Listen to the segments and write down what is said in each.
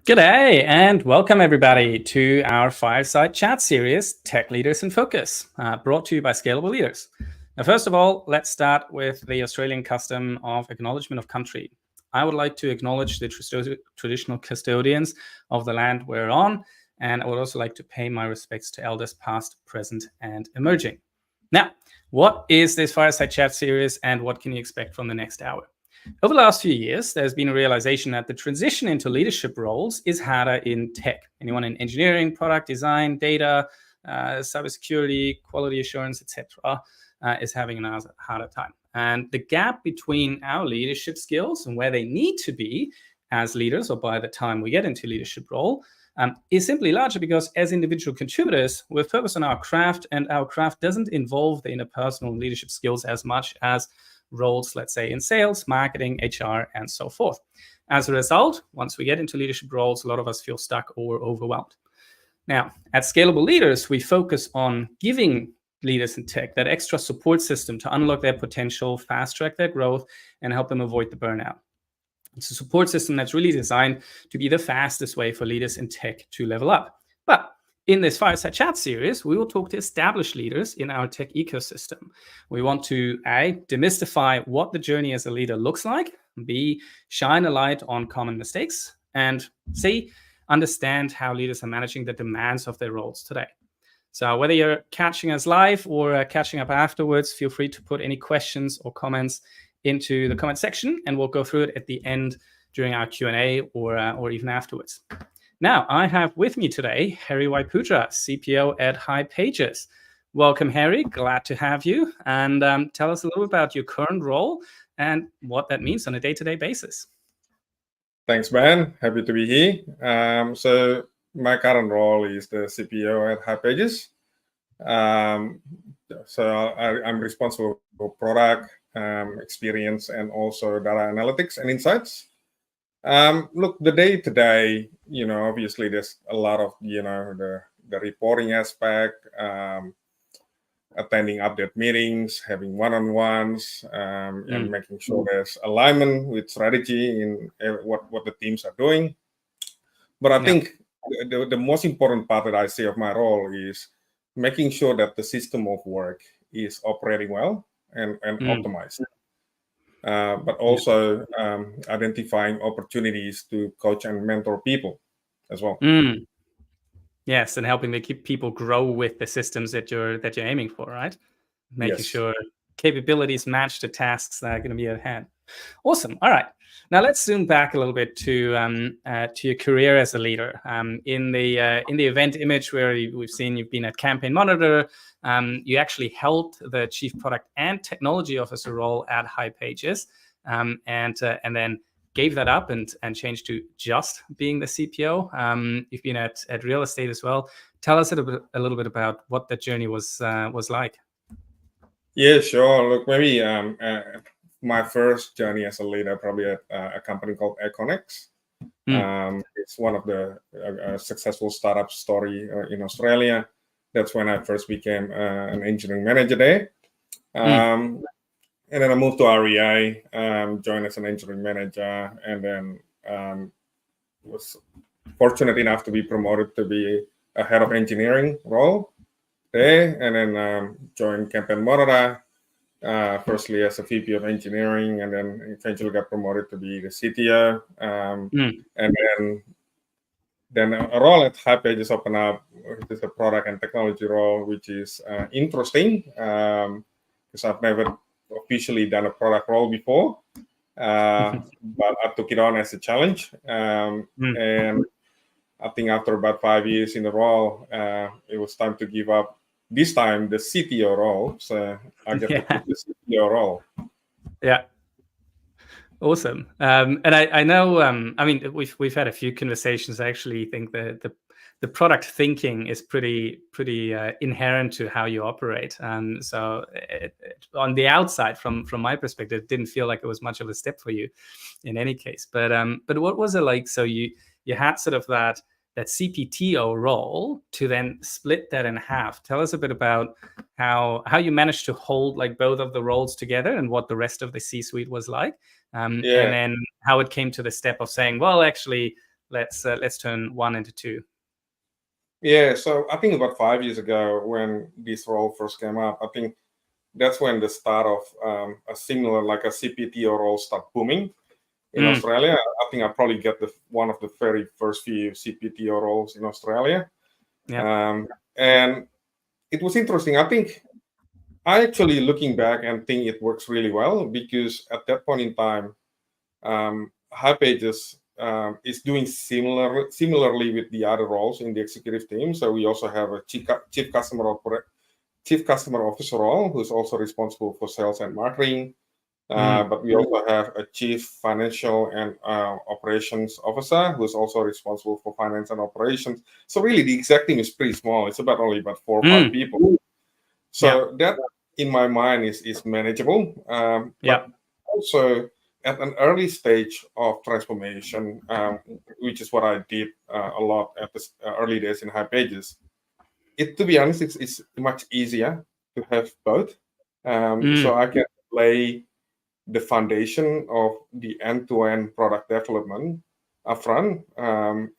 G'day and welcome everybody to our fireside chat series, Tech Leaders in Focus, brought to you by Scalable Leaders. Now, first of all, let's start with the Australian custom of acknowledgement of country. I would like to acknowledge the traditional custodians of the land we're on, and I would also like to pay my respects to elders past, present, and emerging. Now, what is this fireside chat series and what can you expect from the next hour? Over the last few years, there's been a realization that the transition into leadership roles is harder in tech. Anyone in engineering, product design, data, cybersecurity, quality assurance, etc., is having a harder time. And the gap between our leadership skills and where they need to be as leaders, or by the time we get into leadership role, is simply larger because as individual contributors, we're focused on our craft, and our craft doesn't involve the interpersonal leadership skills as much as roles, let's say, in sales, marketing, HR, and so forth. As a result, once we get into leadership roles, a lot of us feel stuck or overwhelmed. Now, at Scalable Leaders, we focus on giving leaders in tech that extra support system to unlock their potential, fast-track their growth, and help them avoid the burnout. It's a support system that's really designed to be the fastest way for leaders in tech to level up. But in this fireside chat series, we will talk to established leaders in our tech ecosystem. We want to A, demystify what the journey as a leader looks like, B, shine a light on common mistakes, and C, understand how leaders are managing the demands of their roles today. So whether you're catching us live or catching up afterwards, feel free to put any questions or comments into the comment section, and we'll go through it at the end during our Q&A or even afterwards. Now, I have with me today Herry Wiputra, CPO at hipages. Welcome, Herry. Glad to have you. And tell us a little about your current role and what that means on a day-to-day basis. Thanks, Ben. Happy to be here. So my current role is the CPO at hipages. So I'm responsible for product, experience, and also data analytics and insights. Look, the day-to-day, obviously there's a lot of, the reporting aspect, attending update meetings, having one-on-ones, and making sure there's alignment with strategy in what the teams are doing. But I think the most important part that I see of my role is making sure that the system of work is operating well and optimized. But also identifying opportunities to coach and mentor people as well. Yes, and helping to keep people grow with the systems that you're aiming for, right? Making sure capabilities match the tasks that are going to be at hand. Awesome. All right. Now let's zoom back a little bit to your career as a leader. In the event image where we've seen you've been at Campaign Monitor, you actually held the Chief Product and Technology Officer role at hipages, and then gave that up and changed to just being the CPO. You've been at real estate as well. Tell us a little bit about what that journey was like. Yeah, sure. Look, maybe my first journey as a leader probably at a company called Econex. It's one of the successful startup story in Australia. That's when I first became an engineering manager there. And then I moved to REA, joined as an engineering manager, and then was fortunate enough to be promoted to be a head of engineering role there, and then joined Campaign Monitor, firstly as a VP of engineering, and then eventually got promoted to be the CTO. And then a role at hipages opened up, which is a product and technology role, which is interesting because I've never officially done a product role before, but I took it on as a challenge. And I think after about 5 years in the role, it was time to give up, this time the CTO role. So I get to keep the CTO role. Yeah. Awesome. And I know, I mean, we've had a few conversations. I actually think the product thinking is pretty inherent to how you operate. So on the outside, from my perspective, it didn't feel like it was much of a step for you in any case. But what was it like? So you had sort of that CPTO role to then split that in half. Tell us a bit about how you managed to hold like both of the roles together and what the rest of the C-suite was like. And then how it came to the step of saying, well, actually, let's turn 1 into 2? Yeah, so I think about 5 years ago when this role first came up, I think that's when the start of a similar, like a CPTO role start booming in Australia. I think I probably get one of the very first few CPTO roles in Australia. Yeah. And it was interesting. I think I actually, looking back, and think it works really well, because at that point in time, hipages is doing similarly with the other roles in the executive team. So we also have a chief customer officer role, who's also responsible for sales and marketing. But we also have a chief financial and operations officer, who's also responsible for finance and operations. So really, the exec team is pretty small. It's only about 4 or 5 people. So that, in my mind, is manageable. But also at an early stage of transformation, which is what I did a lot at the early days in hipages. To be honest, it's much easier to have both. So I can lay the foundation of the end-to-end product development upfront,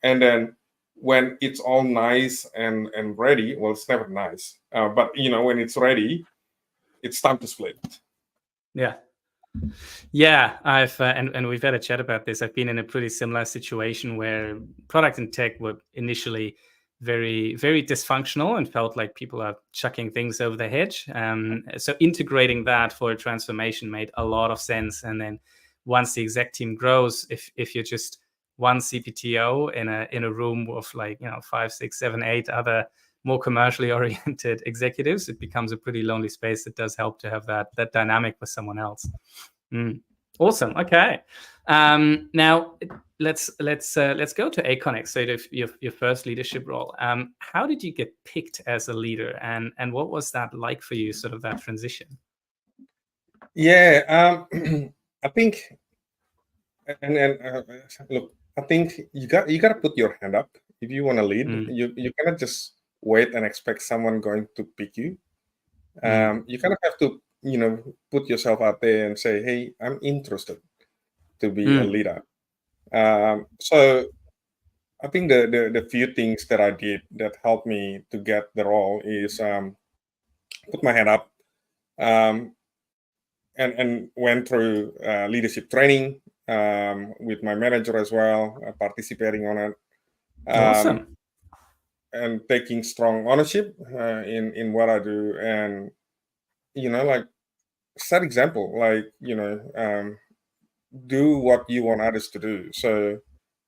and then when it's all nice and ready, well, it's never nice, but when it's ready, it's time to split. Yeah, I've and we've had a chat about this. I've been in a pretty similar situation where product and tech were initially very, very dysfunctional and felt like people are chucking things over the hedge. So integrating that for a transformation made a lot of sense. And then once the exec team grows, if you're just one CPTO in a room of 5, 6, 7, 8 other more commercially oriented executives, it becomes a pretty lonely space. It does help to have that dynamic with someone else. Awesome. Okay. Now let's go to Aconex. So your first leadership role. How did you get picked as a leader, and what was that like for you? Sort of that transition. Yeah, I think, look, I think you got to put your hand up if you want to lead. You cannot just wait and expect someone going to pick you. You kind of have to put yourself out there and say, hey, I'm interested to be a leader. So I think the few things that I did that helped me to get the role is put my hand up, and went through leadership training with my manager as well, participating on it. Awesome. And taking strong ownership in what I do, and like set example, do what you want others to do. So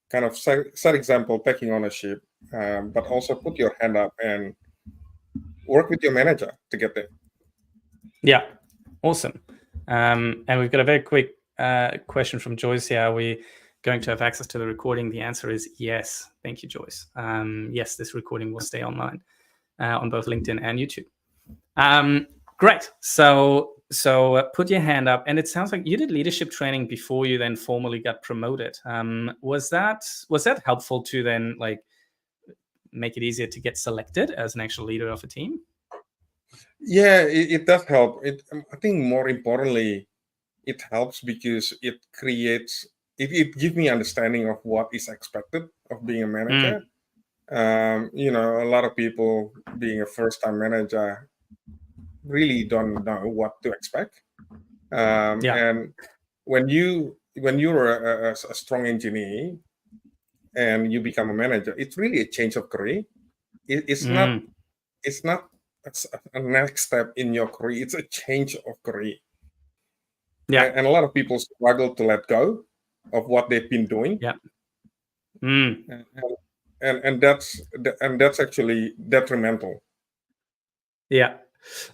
kind of set example, taking ownership, but also put your hand up and work with your manager to get there. Yeah, awesome. And we've got a very quick question from Joyce here. Are we going to have access to the recording? The answer is yes. Thank you, Joyce. Yes, this recording will stay online on both LinkedIn and YouTube. Great. So put your hand up, and it sounds like you did leadership training before you then formally got promoted. Was that helpful to then make it easier to get selected as an actual leader of a team? Yeah, it does help. I think more importantly, it helps because it gives me understanding of what is expected of being a manager. A lot of people being a first-time manager really don't know what to expect. And when you're a strong engineer and you become a manager, it's really a change of career. It's not a next step in your career. It's a change of career. And a lot of people struggle to let go of what they've been doing. And that's actually detrimental. Yeah.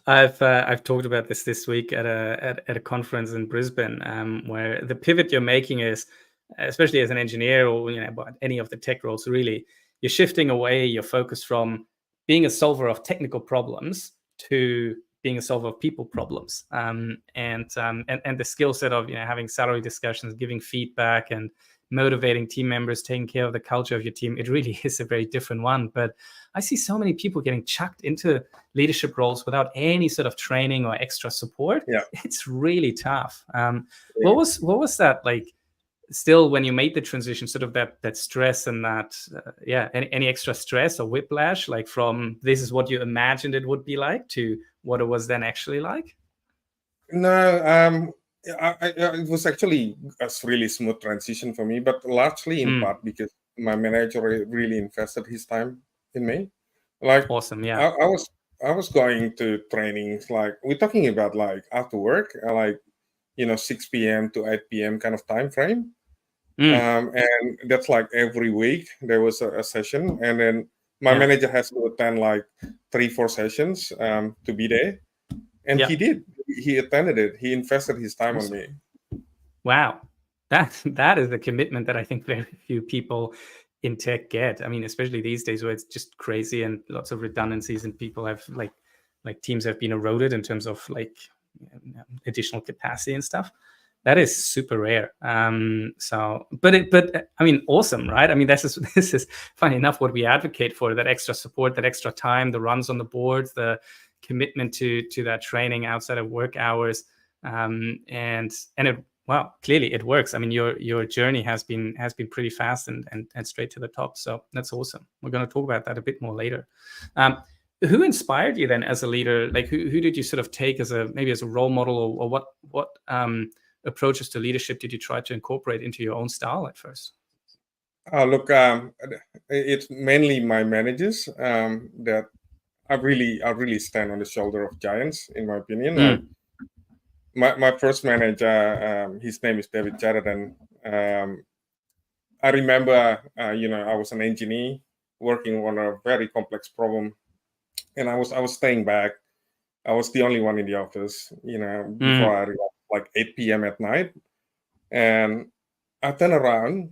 I've talked about this week at a conference in Brisbane, where the pivot you're making is, especially as an engineer or any of the tech roles, really, you're shifting away your focus from being a solver of technical problems to being a solver of people problems, and the skill set of having salary discussions, giving feedback, and motivating team members, taking care of the culture of your team. It really is a very different one. But I see so many people getting chucked into leadership roles without any sort of training or extra support. It's really tough. What was that like? still, when you made the transition, sort of that stress and that any extra stress or whiplash, like from this is what you imagined it would be like to what it was then actually like? No, it was actually a really smooth transition for me, but largely in part because my manager really invested his time in me. Like, awesome, yeah. I was going to trainings, like we're talking about like after work, like 6 p.m. to 8 p.m. kind of time frame. And that's like every week there was a session, and then my manager has to attend like 3-4 sessions to be there. And he did. He attended it. He invested his time on me. Wow. That is the commitment that I think very few people in tech get. I mean, especially these days where it's just crazy and lots of redundancies, and people have like teams have been eroded in terms of like additional capacity and stuff. That is super rare. But I mean, awesome, right? I mean, this is funny enough what we advocate for: that extra support, that extra time, the runs on the boards, the commitment to that training outside of work hours, and it, well, clearly it works. I mean, your journey has been pretty fast and straight to the top. So that's awesome. We're going to talk about that a bit more later. Who inspired you then as a leader? Like who did you sort of take as maybe as a role model, or what approaches to leadership did you try to incorporate into your own style at first? Look, it's mainly my managers that I really stand on the shoulder of giants, in my opinion. Like my first manager, his name is David Sheridan. I remember, I was an engineer working on a very complex problem, and I was staying back. I was the only one in the office, before I arrived, like 8 p.m. at night. And I turned around,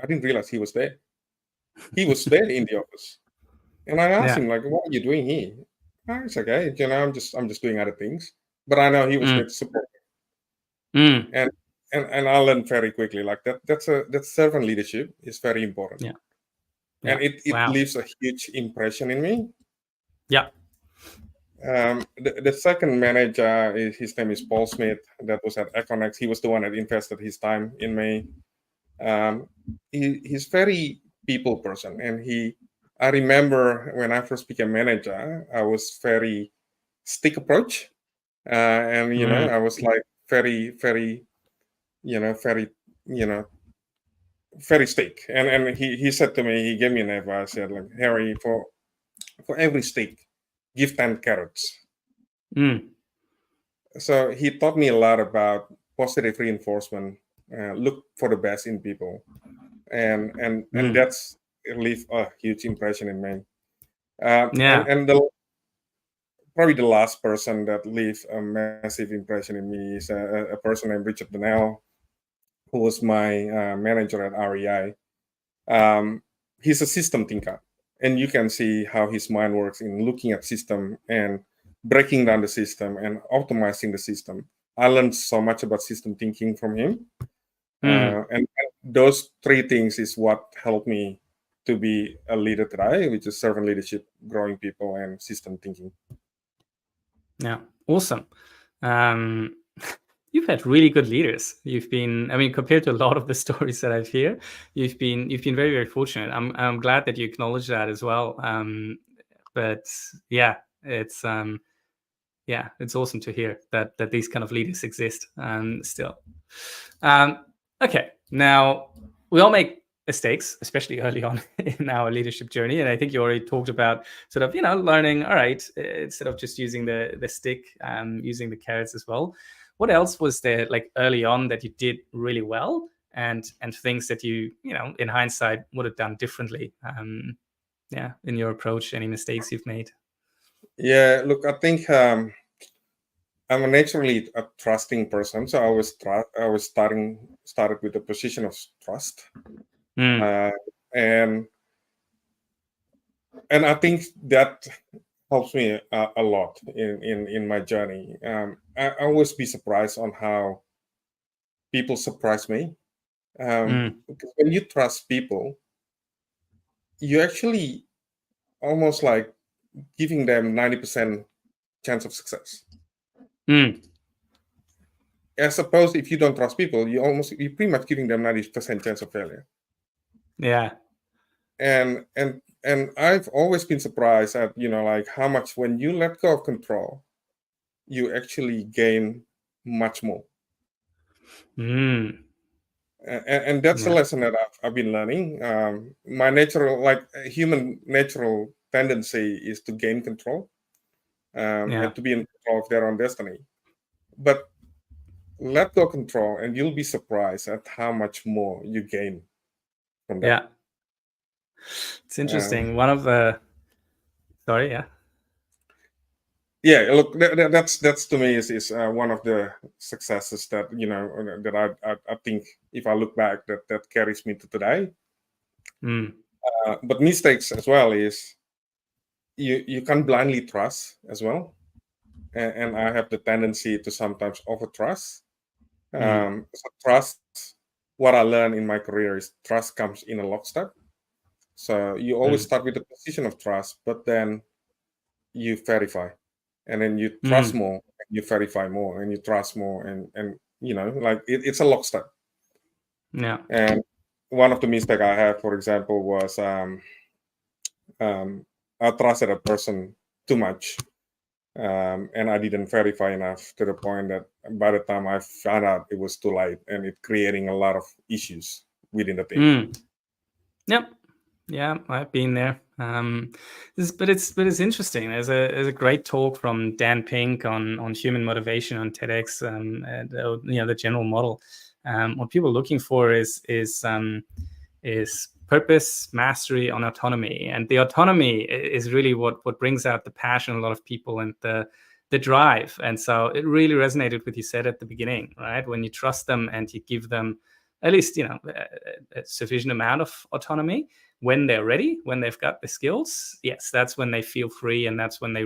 I didn't realize he was there. He was there in the office. And I asked him, like, what are you doing here? Oh, it's okay, I'm just doing other things. But I know he was there to support me. And I learned very quickly, like that's servant leadership is very important. And it leaves a huge impression in me. The second manager, his name is Paul Smith, that was at Econex. He was the one that invested his time in me. He's very people person, and I remember when I first became manager, I was very stick approach, and I was like very stick. And he said to me, he gave me an advice, said like, Harry, for every stick, give 10 carrots. So he taught me a lot about positive reinforcement. Look for the best in people, and that's leave a huge impression in me. And probably the last person that leaves a massive impression in me is a person named Richard Donnell, who was my manager at REI. He's a system thinker, and you can see how his mind works in looking at system and breaking down the system and optimizing the system. I learned so much about system thinking from him. And those three things is what helped me to be a leader today, which is servant leadership, growing people, and system thinking. Yeah, awesome. You've had really good leaders. You've been, I mean, compared to a lot of the stories that I've heard, you've been very, very fortunate. I'm glad that you acknowledge that as well. But yeah, it's awesome to hear that these kind of leaders exist still. Okay, now we all make mistakes, especially early on in our leadership journey, and I think you already talked about sort of learning. All right, instead of just using the stick, using the carrots as well. What else was there like early on that you did really well, and things that you in hindsight would have done differently? In your approach, any mistakes you've made? Yeah, look, I think I'm naturally a trusting person, so I was started with a position of trust, and I think that helps me a lot in my journey. I always be surprised on how people surprise me. Because when you trust people, you actually almost like giving them 90% chance of success. as opposed if you don't trust people, you're pretty much giving them 90% chance of failure. Yeah. And I've always been surprised at, like how much when you let go of control, you actually gain much more. Mm. And that's a Yeah. lesson that I've been learning. My natural, like human natural tendency is to gain control, Yeah. and to be in control of their own destiny. But let go control, and you'll be surprised at how much more you gain from that. Yeah. It's interesting. One of the sorry, yeah. Yeah, look, that's to me is one of the successes that that I think if I look back that carries me to today. Mm. But mistakes as well is you can't blindly trust as well, and I have the tendency to sometimes over trust. So trust. What I learned in my career is trust comes in a lockstep. So you always start with the position of trust, but then you verify, and then you trust more, and you verify more, and you trust more, and like it's a lockstep. Yeah. And one of the mistakes I had, for example, was I trusted a person too much, and I didn't verify enough to the point that by the time I found out, it was too late, and it creating a lot of issues within the team. Yep. Yeah, I've been there. But it's interesting. There's a great talk from Dan Pink on human motivation on TEDx. And, the general model. What people are looking for is purpose, mastery, and autonomy. And the autonomy is really what brings out the passion in a lot of people and the drive. And so it really resonated with what you said at the beginning, right? When you trust them and you give them at least a sufficient amount of autonomy when they're ready, when they've got the skills, yes, that's when they feel free, and that's when they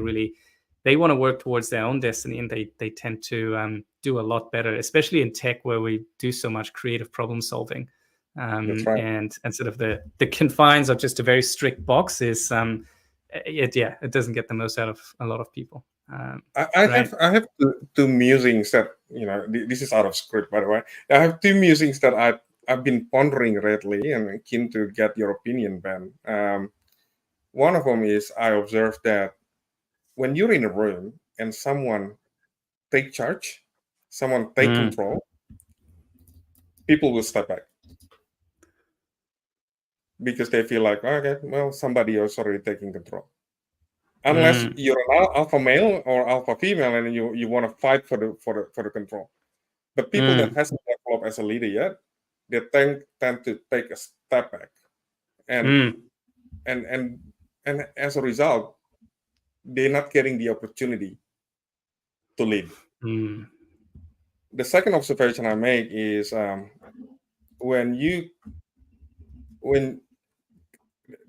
want to work towards their own destiny, and they tend to do a lot better, especially in tech where we do so much creative problem solving. That's right. And sort of the confines of just a very strict box is it doesn't get the most out of a lot of people. I Right. have two musings that this is out of script, by the way. I have two musings that I've been pondering lately, and keen to get your opinion, Ben. One of them is I observed that when you're in a room and someone take charge, someone take control, people will step back because they feel like, okay, well, somebody else already taking control. Unless you're an alpha male or alpha female, and you want to fight for the control. But people that hasn't developed as a leader yet, they tend to take a step back, and as a result, they're not getting the opportunity to lead. The second observation I make is when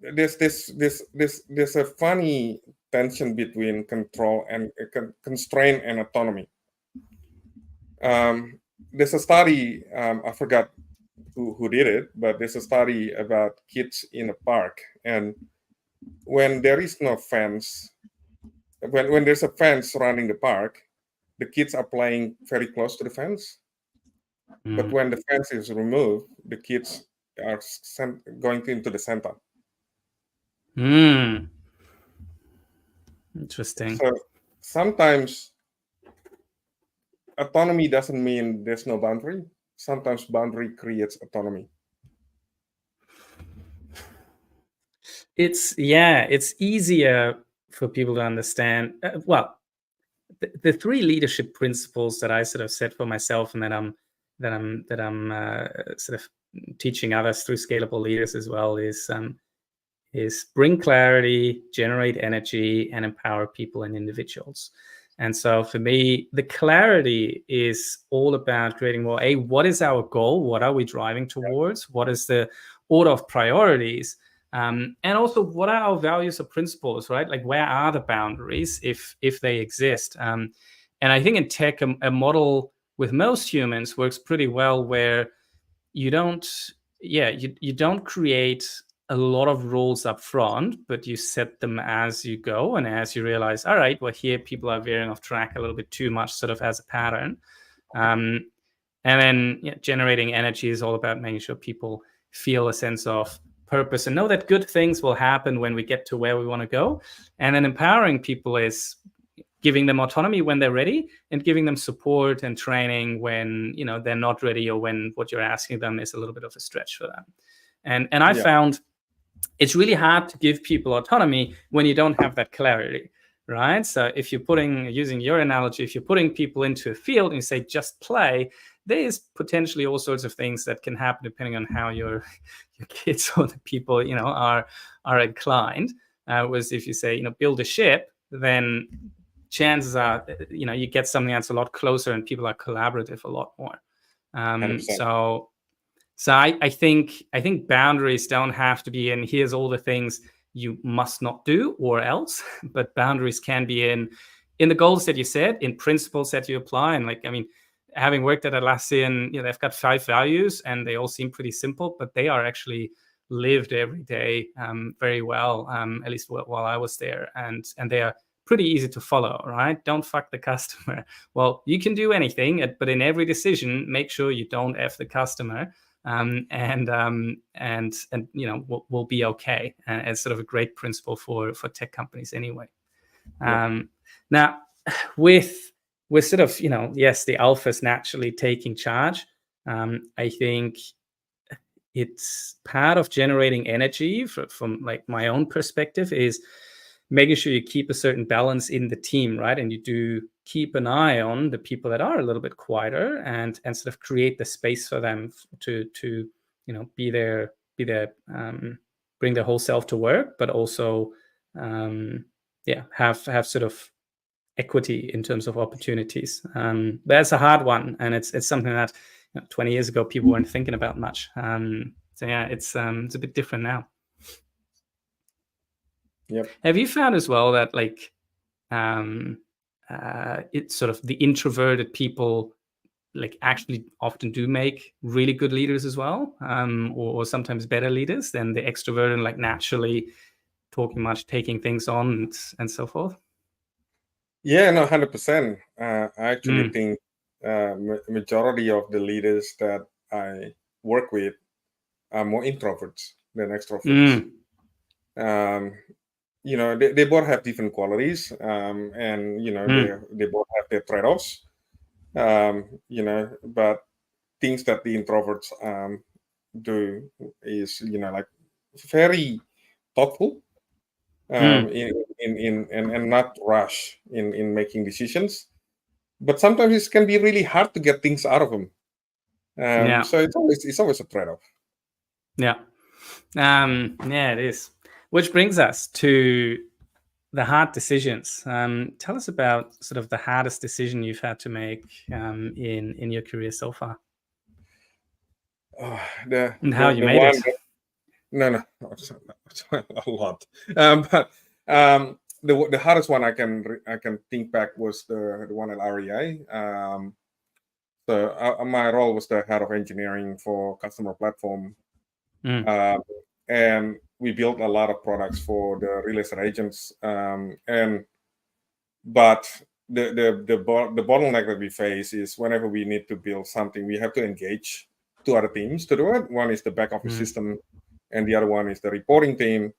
there's a funny tension between control and constraint and autonomy. There's a study, I forgot who did it, but there's a study about kids in a park, and when there is no fence, when there's a fence surrounding the park, the kids are playing very close to the fence. But when the fence is removed, the kids are going into the center. Interesting. So sometimes autonomy doesn't mean there's no boundary. Sometimes boundary creates autonomy. It's easier for people to understand. The three leadership principles that I sort of set for myself, and that I'm sort of teaching others through Scalable Leaders as well, is bring clarity, generate energy, and empower people and individuals. And so for me, the clarity is all about creating more, what is our goal? What are we driving towards? What is the order of priorities? And also, what are our values or principles, right? Like, where are the boundaries if they exist? And I think in tech, a model with most humans works pretty well, where you don't create a lot of rules up front, but you set them as you go, and as you realize, all right, well, here people are veering off track a little bit too much, sort of as a pattern. And then generating energy is all about making sure people feel a sense of purpose and know that good things will happen when we get to where we want to go. And then empowering people is giving them autonomy when they're ready and giving them support and training when they're not ready or when what you're asking them is a little bit of a stretch for them. And I found it's really hard to give people autonomy when you don't have that clarity, right? So if you're using your analogy, if you're putting people into a field and you say just play, there is potentially all sorts of things that can happen depending on how your kids or the people are inclined. Whereas if you say build a ship, then chances are you get something that's a lot closer and people are collaborative a lot more. So I think boundaries don't have to be in here's all the things you must not do or else, but boundaries can be in the goals that you set, in principles that you apply. And having worked at Atlassian, they've got 5 values and they all seem pretty simple, but they are actually lived every day very well, at least while I was there. And they are pretty easy to follow, right? Don't fuck the customer. Well, you can do anything, but in every decision, make sure you don't F the customer. And we'll be okay. And it's sort of a great principle for tech companies anyway. Now, with sort of yes, the alphas naturally taking charge. I think it's part of generating energy from like my own perspective is making sure you keep a certain balance in the team, right? And you do keep an eye on the people that are a little bit quieter and sort of create the space for them to be there, bring their whole self to work, but also have sort of equity in terms of opportunities. That's a hard one, and it's something that 20 years ago people weren't thinking about much. So yeah, it's a bit different now. Yep. Have you found as well that like it's sort of the introverted people like actually often do make really good leaders as well, or sometimes better leaders than the extroverted and like naturally talking much, taking things on and so forth? Yeah, no, 100%. I actually think majority of the leaders that I work with are more introverts than extroverts. They both have different qualities, and they both have their trade-offs. But things that the introverts do is like very thoughtful, and not rush in making decisions. But sometimes it can be really hard to get things out of them. So it's always a trade-off. Yeah, it is. Which brings us to the hard decisions. Tell us about sort of the hardest decision you've had to make in your career so far. And how you made it. No, a lot. But the hardest one I can think back was the one at REI. So my role was the head of engineering for customer platform, and we built a lot of products for the real estate agents. But the bottleneck that we face is whenever we need to build something, we have to engage 2 other teams to do it. One is the back office system, and the other one is the reporting team.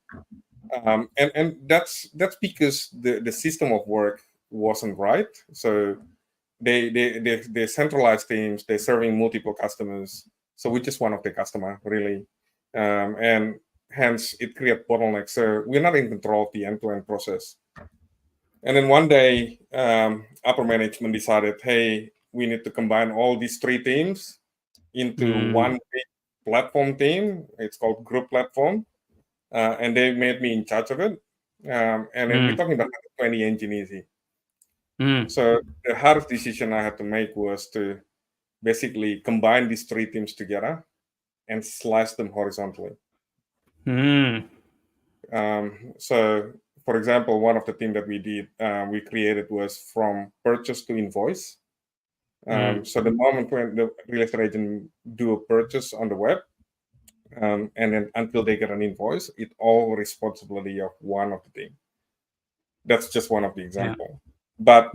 And that's because the system of work wasn't right. So they centralized teams, they're serving multiple customers. So we're just one of the customer, really. And hence it creates bottlenecks. So we're not in control of the end-to-end process. And then one day, upper management decided, hey, we need to combine all these 3 teams into one big platform team. It's called Group Platform. And they made me in charge of it. And then we're talking about 20 engineers here. So the hardest decision I had to make was to basically combine these 3 teams together and slice them horizontally. So, for example, one of the things that we created was from purchase to invoice. So the moment when the real estate agent do a purchase on the web, and then until they get an invoice, it's all responsibility of one of the team. That's just one of the examples. But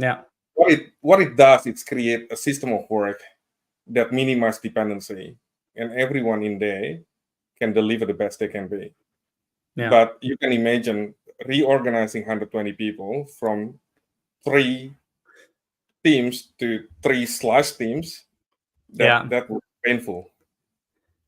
what it does is create a system of work that minimize dependency, and everyone in there can deliver the best they can be. Yeah. But you can imagine reorganizing 120 people from 3 teams to 3 slash teams. That was painful.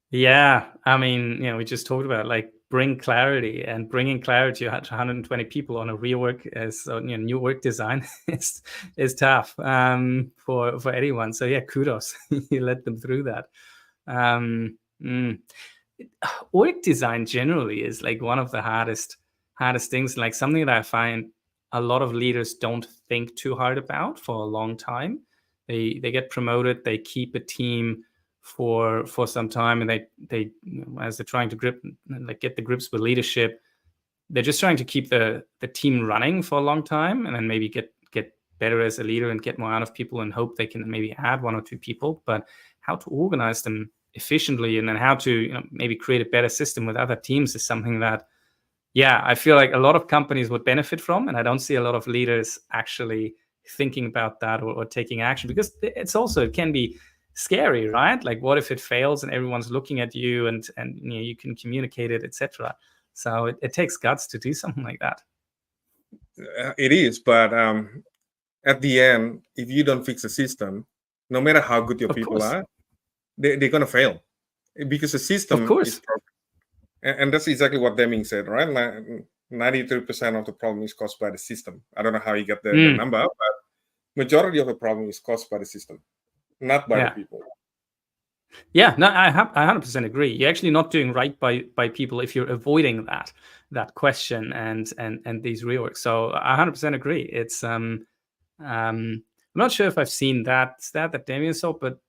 Yeah, I mean, we just talked about like bring clarity, and bringing clarity to 120 people on a rework as new work design is tough for anyone. So yeah, kudos, you led them through that. Org design generally is like one of the hardest things, like something that I find a lot of leaders don't think too hard about for a long time. They get promoted, they keep a team for some time, and they as they're trying to get the grips with leadership, they're just trying to keep the team running for a long time, and then maybe get better as a leader and get more out of people, and hope they can maybe add 1 or 2 people. But how to organize them efficiently, and then how to maybe create a better system with other teams, is something that I feel like a lot of companies would benefit from, and I don't see a lot of leaders actually thinking about that or taking action, because it can be scary, right? Like, what if it fails and everyone's looking at you, and you can communicate it, etc. So it takes guts to do something like that. It is, but at the end, if you don't fix the system, no matter how good your people are, they're going to fail, because the system is broken. And that's exactly what Deming said, right? 93% of the problem is caused by the system. I don't know how you get the number, but majority of the problem is caused by the system, not by the people. Yeah, no, I 100% agree. You're actually not doing right by people if you're avoiding that question and these reworks. So I 100% agree. It's I'm not sure if I've seen that stat that Damien saw, but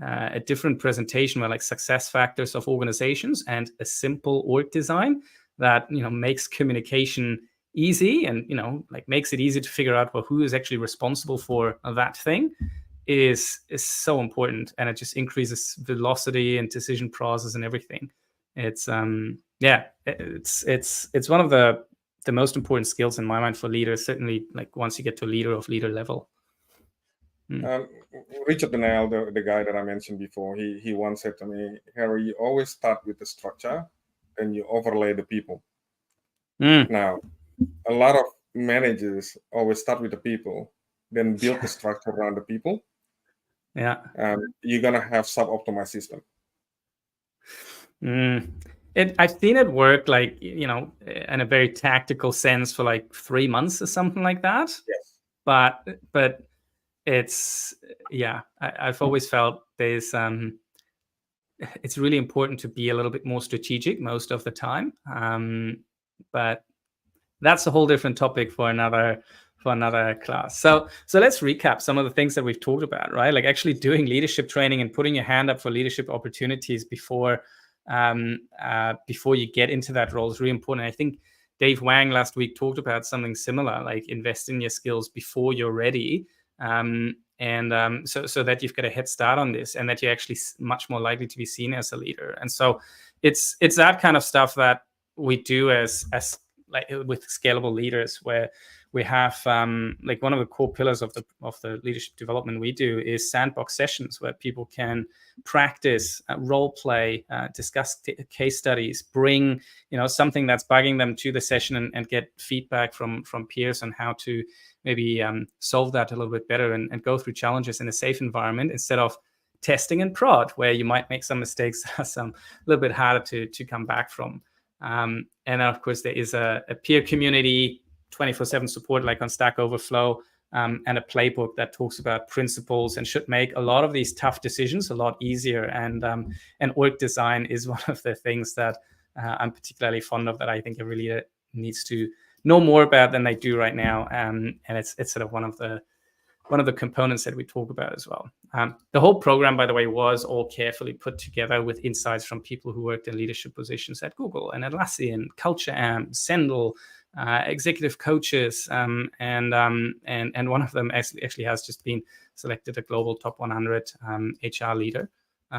a different presentation where like success factors of organizations and a simple org design that makes communication easy, and like makes it easy to figure out who is actually responsible for that thing is so important, and it just increases velocity and decision process and everything. It's it's one of the most important skills in my mind for leaders, certainly like once you get to leader level. Richard Donnell, the guy that I mentioned before, he once said to me, Harry, you always start with the structure and you overlay the people. Now, a lot of managers always start with the people, then build the structure around the people. You're gonna have suboptimized system. I've seen it work like in a very tactical sense for like 3 months or something like that. Yes. But it's I've always felt there's it's really important to be a little bit more strategic most of the time. But that's a whole different topic for another class. So let's recap some of the things that we've talked about, right? Like actually doing leadership training and putting your hand up for leadership opportunities before you get into that role is really important. I think Dave Wang last week talked about something similar, like invest in your skills before you're ready, so that you've got a head start on this, and that you're actually much more likely to be seen as a leader. And so it's that kind of stuff that we do as like with scalable leaders, where we have like one of the core pillars of the leadership development we do is sandbox sessions where people can practice, role play, discuss case studies, bring something that's bugging them to the session, and get feedback from peers on how to maybe solve that a little bit better, and go through challenges in a safe environment, instead of testing and prod where you might make some mistakes that are a little bit harder to come back from. And then of course there is a peer community, 24/7 support like on Stack Overflow, and a playbook that talks about principles and should make a lot of these tough decisions a lot easier. And org design is one of the things that I'm particularly fond of, that I think a leader needs to know more about than they do right now. And it's sort of one of the components that we talk about as well. The whole program, by the way, was all carefully put together with insights from people who worked in leadership positions at Google and Atlassian, Culture Amp, Sendel, executive coaches, and one of them actually has just been selected a global top 100 HR leader.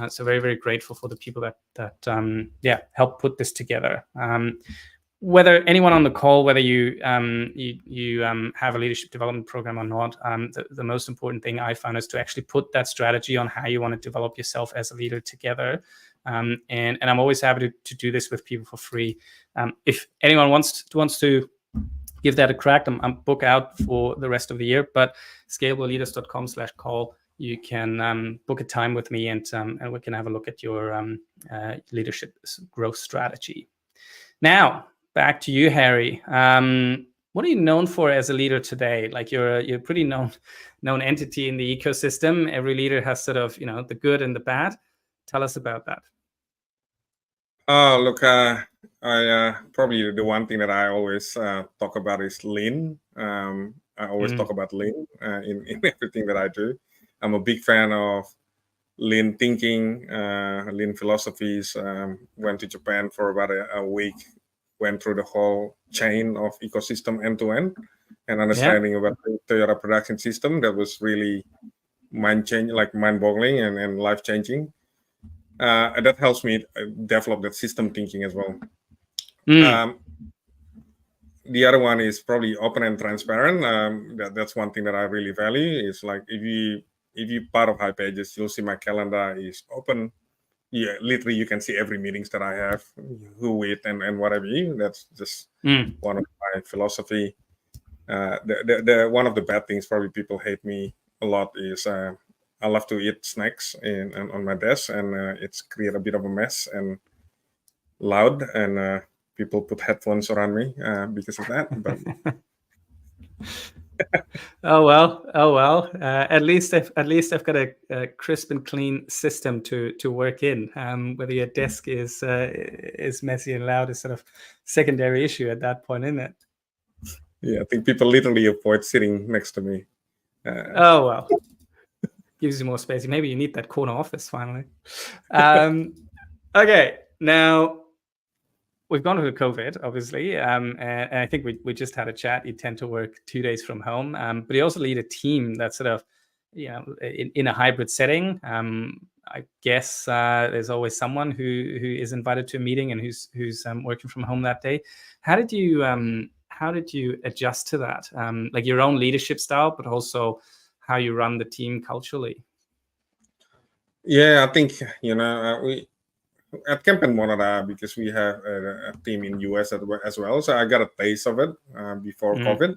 So very, very grateful for the people that helped put this together. whether anyone on the call, whether you have a leadership development program or not, the most important thing I found is to actually put that strategy on how you want to develop yourself as a leader together. And I'm always happy to do this with people for free. If anyone wants to give that a crack, I'm booked out for the rest of the year, but scalableleaders.com/call, you can book a time with me, and we can have a look at your leadership growth strategy. Now, back to you, Harry. What are you known for as a leader today? Like, you're a pretty known entity in the ecosystem. Every leader has sort of, the good and the bad. Tell us about that. Look, I probably the one thing that I always talk about is lean. I always talk about lean in everything that I do. I'm a big fan of lean thinking, lean philosophies. Went to Japan for about a week, went through the whole chain of ecosystem end to end, and understanding about the Toyota production system. That was really mind-boggling and life-changing. That helps me develop that system thinking as well. The other one is probably open and transparent. That's one thing that I really value. Is like if you part of hipages, you'll see my calendar is open. Yeah, literally you can see every meetings that I have, who with and what have you. That's just one of my philosophy. The one of the bad things probably people hate me a lot is I love to eat snacks on my desk, and it's create a bit of a mess and loud, and people put headphones around me because of that. But oh well. At least I've got a crisp and clean system to work in. Whether your desk is messy and loud is sort of secondary issue at that point, isn't it? Yeah, I think people literally avoid sitting next to me. Oh well. Gives you more space. Maybe you need that corner office finally. Okay, now we've gone through COVID, obviously, and I think we just had a chat. You tend to work 2 days from home, but you also lead a team that's sort of, in a hybrid setting. I guess there's always someone who is invited to a meeting and who's working from home that day. How did you adjust to that? Like your own leadership style, but also how you run the team culturally? Yeah, I think we at Camp and Monitor, because we have a team in US as well, so I got a taste of it before COVID.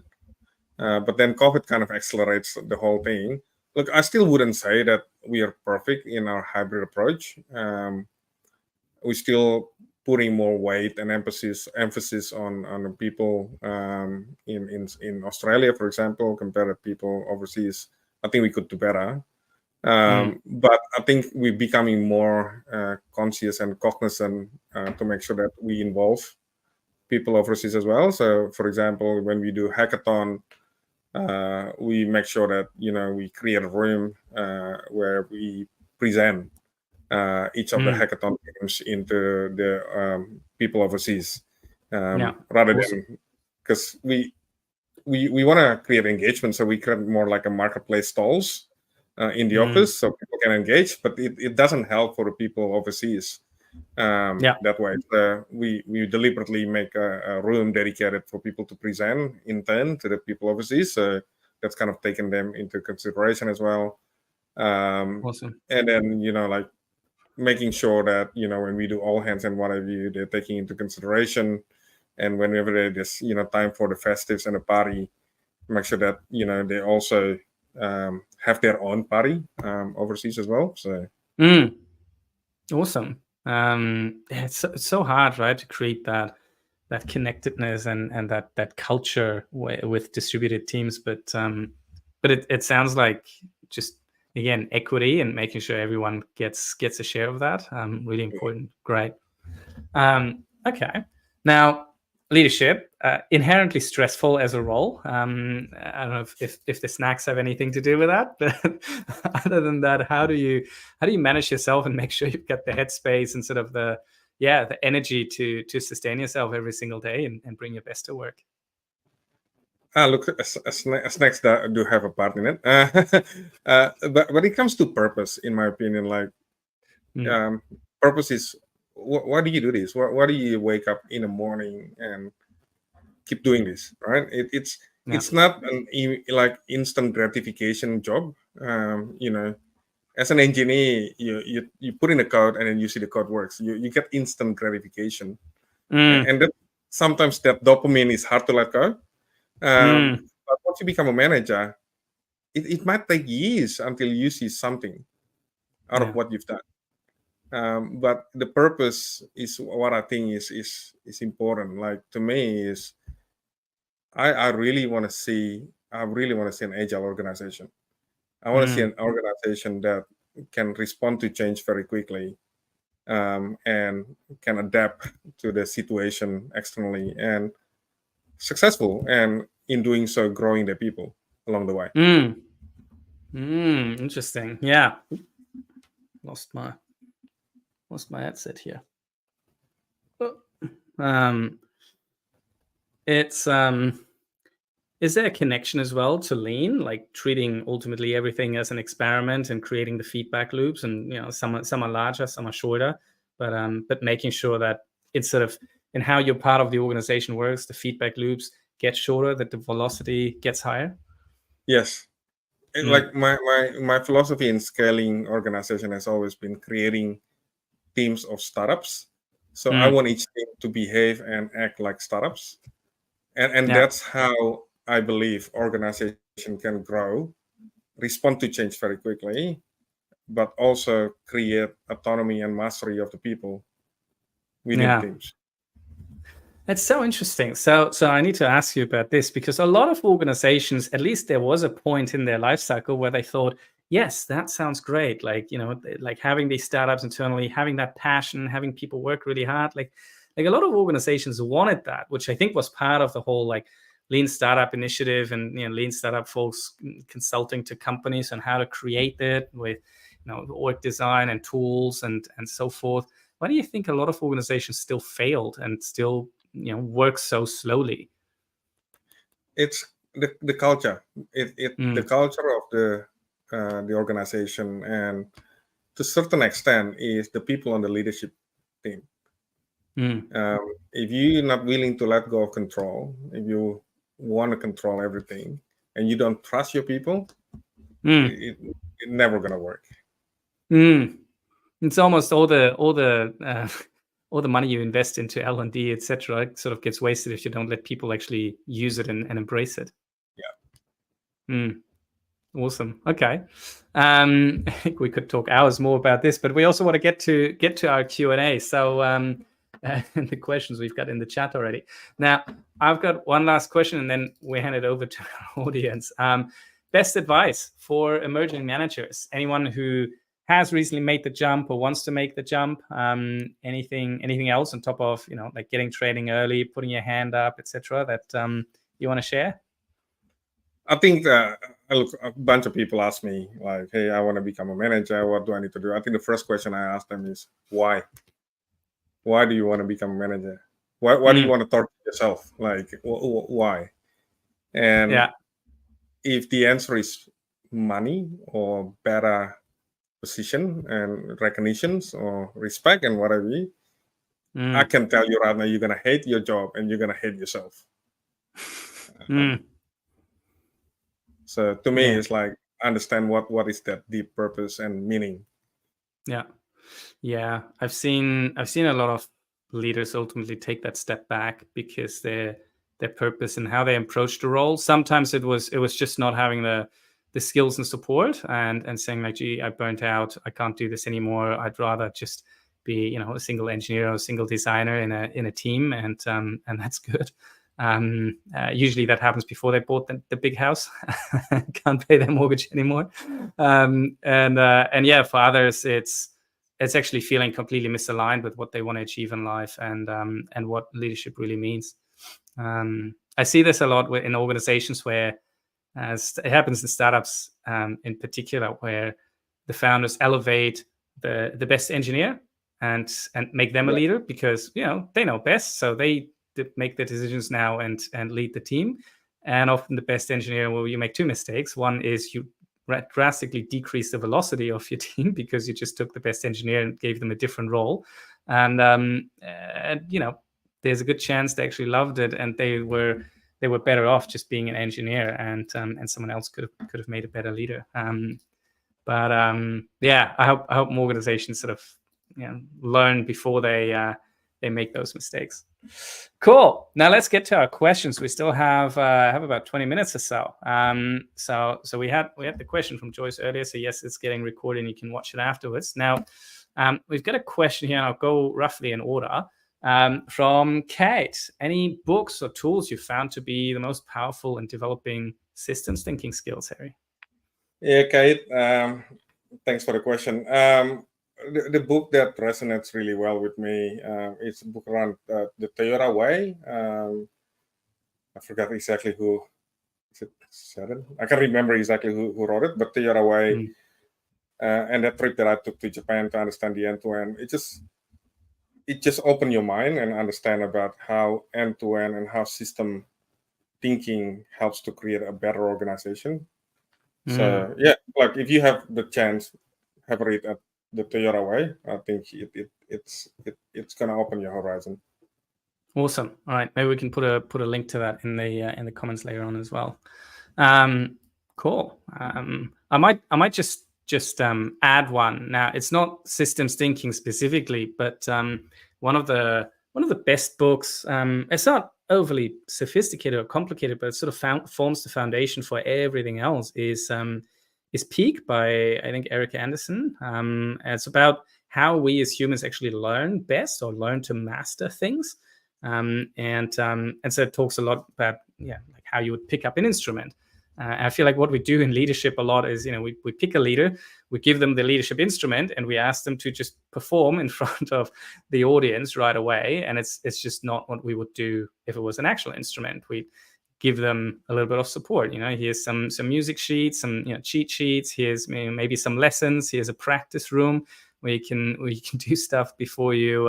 But then COVID kind of accelerates the whole thing. Look, I still wouldn't say that we are perfect in our hybrid approach. We're still putting more weight and emphasis on the people in Australia, for example, compared to people overseas. I think we could do better. But I think we're becoming more conscious and cognizant to make sure that we involve people overseas as well. So, for example, when we do hackathon, we make sure that we create a room where we present each of the hackathon games into the people overseas, rather than, because we want to create engagement, so we create more like a marketplace stalls in the office so people can engage, but it doesn't help for the people overseas that way. So we deliberately make a room dedicated for people to present in turn to the people overseas. So that's kind of taken them into consideration as well. Awesome. And then, like making sure that, when we do all hands and what have you, they're taking into consideration. And whenever there's, time for the festives and the party, make sure that, they also have their own party overseas as well. So awesome. It's so hard, right, to create that connectedness and that culture with distributed teams, but it sounds like just, again, equity and making sure everyone gets a share of that, really important. Great. Okay, now leadership, inherently stressful as a role. I don't know if the snacks have anything to do with that, but other than that, how do you manage yourself and make sure you've got the headspace and sort of the energy to sustain yourself every single day and bring your best to work? Look, snacks do have a part in it, but when it comes to purpose, in my opinion, like purpose is why do you do this? Why do you wake up in the morning and keep doing this, right? It's not like instant gratification job. As an engineer, you put in the code and then you see the code works. You get instant gratification, and that sometimes that dopamine is hard to let go. But once you become a manager, it might take years until you see something out of what you've done. But the purpose is what I think is important. Like, to me, is I really want to see an agile organization. I want to see an organization that can respond to change very quickly, and can adapt to the situation externally, and successful, and in doing so, growing their people along the way. Interesting. Yeah. Lost my headset here. Is there a connection as well to lean, like treating ultimately everything as an experiment and creating the feedback loops? And some are larger, some are shorter, but making sure that it's sort of in how your part of the organization works, the feedback loops get shorter, that the velocity gets higher. Yes. Like my philosophy in scaling organization has always been creating teams of startups. So I want each team to behave and act like startups, and that's how I believe organization can grow, respond to change very quickly, but also create autonomy and mastery of the people within teams. It's so interesting. So I need to ask you about this, because a lot of organizations, at least there was a point in their life cycle where they thought, yes, that sounds great. Like, like having these startups internally, having that passion, having people work really hard. Like a lot of organizations wanted that, which I think was part of the whole like lean startup initiative, and lean startup folks consulting to companies on how to create it with org design and tools and so forth. Why do you think a lot of organizations still failed and still work so slowly? It's the culture. The culture of the organization, and to a certain extent is the people on the leadership team. If you're not willing to let go of control, if you want to control everything and you don't trust your people, it's never gonna work. It's almost all the money you invest into L&D, etc., sort of gets wasted if you don't let people actually use it and embrace it. Awesome. Okay. I think we could talk hours more about this, but we also want to get to our Q&A. So the questions we've got in the chat already. Now, I've got one last question, and then we hand it over to our audience. Best advice for emerging managers? Anyone who has recently made the jump or wants to make the jump? Anything else on top of like getting training early, putting your hand up, etc., that you want to share? I think that a bunch of people ask me like, "Hey, I want to become a manager. What do I need to do?" I think the first question I ask them is, "Why? Why do you want to become a manager? Why do you want to talk to yourself? Like, why?" And if the answer is money or better position and recognitions or respect and whatever, I can tell you right now, you're gonna hate your job and you're gonna hate yourself. So to me, it's like, understand what is that deep purpose and meaning. Yeah. I've seen a lot of leaders ultimately take that step back because their purpose and how they approach the role. Sometimes it was just not having the skills and support, and saying like, gee, I burnt out, I can't do this anymore. I'd rather just be a single engineer or a single designer in a team, and that's good. Usually that happens before they bought the big house. Can't pay their mortgage anymore. And for others, it's actually feeling completely misaligned with what they want to achieve in life, and what leadership really means. I see this a lot in organizations where, as it happens in startups in particular, where the founders elevate the best engineer and make them a leader because they know best, so they make the decisions now and lead the team. And often the best engineer, well, you make two mistakes. One is you drastically decrease the velocity of your team because you just took the best engineer and gave them a different role. and there's a good chance they actually loved it, and they were better off just being an engineer, and someone else could have made a better leader. But I hope more organizations sort of learn before they make those mistakes. Cool. Now let's get to our questions. We still have about 20 minutes or so. So we had the question from Joyce earlier. So yes, it's getting recorded, and you can watch it afterwards. Now we've got a question here, and I'll go roughly in order. From Kate: any books or tools you found to be the most powerful in developing systems thinking skills, Harry? Yeah, Kate, thanks for the question. The book that resonates really well with me is a book around the Toyota Way. I forgot exactly who. Is it 7? I can't remember exactly who wrote it, but Toyota Way. And that trip that I took to Japan to understand the end-to-end, it just opened your mind and understand about how end-to-end and how system thinking helps to create a better organization. So yeah, like if you have the chance, have a read at the Toyota Way. I think it's gonna open your horizon. Awesome. All right, maybe we can put a link to that in the comments later on as well. Cool. I might just add one. Now, it's not systems thinking specifically, but one of the best books. It's not overly sophisticated or complicated, but it sort of forms the foundation for everything else. Is Peak by, I think, Eric Anderson. It's about how we as humans actually learn best or learn to master things. And so it talks a lot about like how you would pick up an instrument. I feel like what we do in leadership a lot is, we pick a leader, we give them the leadership instrument, and we ask them to just perform in front of the audience right away. And it's just not what we would do if it was an actual instrument. We give them a little bit of support. Here's some music sheets, some cheat sheets. Here's maybe some lessons. Here's a practice room where you can do stuff before you